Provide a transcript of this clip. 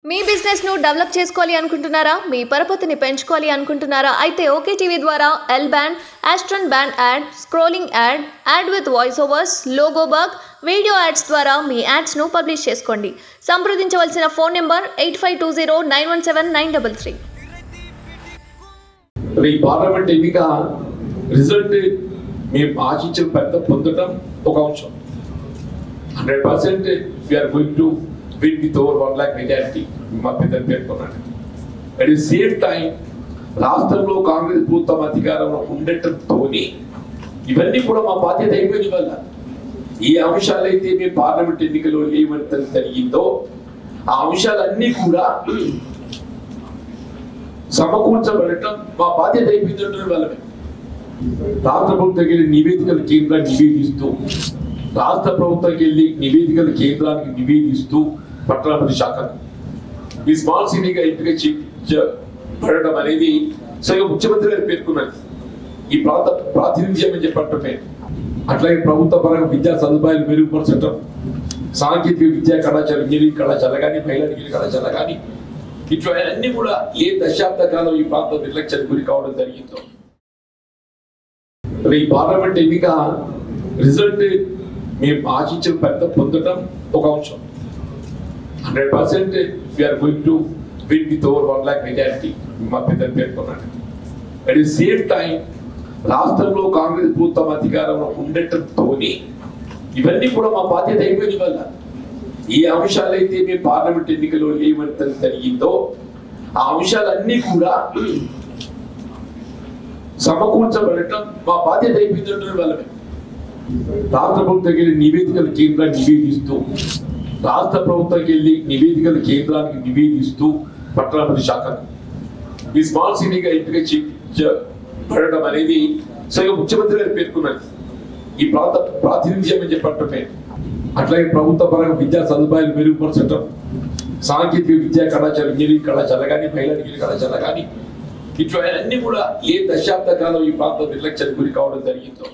మీ business ను develop చేసుకోవాలి అనుకుంటున్నారా? మీ పరపతిని పెంచుకోవాలి అనుకుంటున్నారా? అయితే ఓకే టీవీ ద్వారా L band, Aston band ad, scrolling ad, ad with voice overs, logo bug, video ads ద్వారా మీ యాడ్స్ ను పబ్లిష్ చేసుకోండి. సంప్రదించవలసిన ఫోన్ నెంబర్ 8520917933. ఈ పార్లమెంట్ ఎన్నిక రిజల్ట్ మేము ఆశించిన పెద్ద పొందడం ఒక అంశం. 100% we are going to win with over 1 lakh majority మా పెద్దలు పేర్కొన్నాడు. అట్ ది సేమ్ టైం రాష్ట్రంలో కాంగ్రెస్ ప్రభుత్వం అధికారంలో ఉండటంతో ఇవన్నీ కూడా మా బాధ్యత అయిపోయిన వల్ల ఏ అంశాలైతే మేము పార్లమెంట్ ఎన్నికలో లేవని జరిగిందో ఆ అంశాలన్నీ కూడా సమకూర్చబడటం మా బాధ్యత అయిపోయిందంటున్న వాళ్ళమే. రాష్ట్ర ప్రభుత్వంకి వెళ్ళి నివేదికలు కేంద్రాన్ని నివేదిస్తూ రాష్ట్ర ప్రభుత్వంకి వెళ్ళి నివేదికలు కేంద్రానికి నివేదిస్తూ పట్టణాభివృద్ధి శాఖకు ఈ స్మాల్ సిటీగా ఎంపిక అనేది స్వయం ముఖ్యమంత్రి గారు పేర్కొన్నారు. ఈ ప్రాంత ప్రాతినిధ్యం అని చెప్పటమే. అట్లాగే ప్రభుత్వ పరంగా విద్యా సదుపాయాలు మెరుగుపరచడం, సాంకేతిక విద్యా కళాశాల, ఇంజనీరింగ్ కళాశాల కానీ, మహిళా డిగ్రీ కళాశాల కానీ, ఇట్లన్నీ కూడా ఏ దశాబ్ద కాలం ఈ ప్రాంతం నిర్లక్ష్యానికి గురి కావడం జరిగిందో ఈ పార్లమెంట్ ఎన్నిక రిజల్ట్ మేము ఆశించిన పెద్ద పొందడం ఒక అంశం. 100% we are going to win with over 1 lakh majority మా పెద్దలు పేర్కొన్నాడు. అట్ ది సేమ్ టైం రాష్ట్రంలో కాంగ్రెస్ ప్రభుత్వం అధికారంలో ఉండటంతో ఇవన్నీ కూడా మా బాధ్యత అయిపోయిన వల్ల ఏ అంశాలైతే మేము పార్లమెంట్ ఎన్నికలో లేవని జరిగిందో ఆ అంశాలన్నీ కూడా సమకూర్చబడటం మా బాధ్యత అయిపోయిందంటున్న వాళ్ళమే. రాష్ట్ర ప్రభుత్వంకి వెళ్ళి నివేదికలు కేంద్రాన్ని నివేదిస్తూ రాష్ట్ర ప్రభుత్వంకి వెళ్ళి నివేదికలు కేంద్రానికి నివేదిస్తూ పట్టణాభివృద్ధి శాఖకు ఈ స్మాల్ సిటీగా ఎంపిక అనేది స్వయం ముఖ్యమంత్రి గారు పేర్కొన్నారు. ఈ ప్రాంత ప్రాతినిధ్యం అని చెప్పటమే. అట్లాగే ప్రభుత్వ పరంగా విద్యా సదుపాయాలు మెరుగుపరచడం, సాంకేతిక విద్యా కళాశాల, ఇంజనీరింగ్ కళాశాల కానీ, మహిళా డిగ్రీ కళాశాల కానీ, ఇట్లన్నీ కూడా ఏ దశాబ్ద కాలం ఈ ప్రాంతం నిర్లక్ష్యానికి గురి కావడం జరిగిందో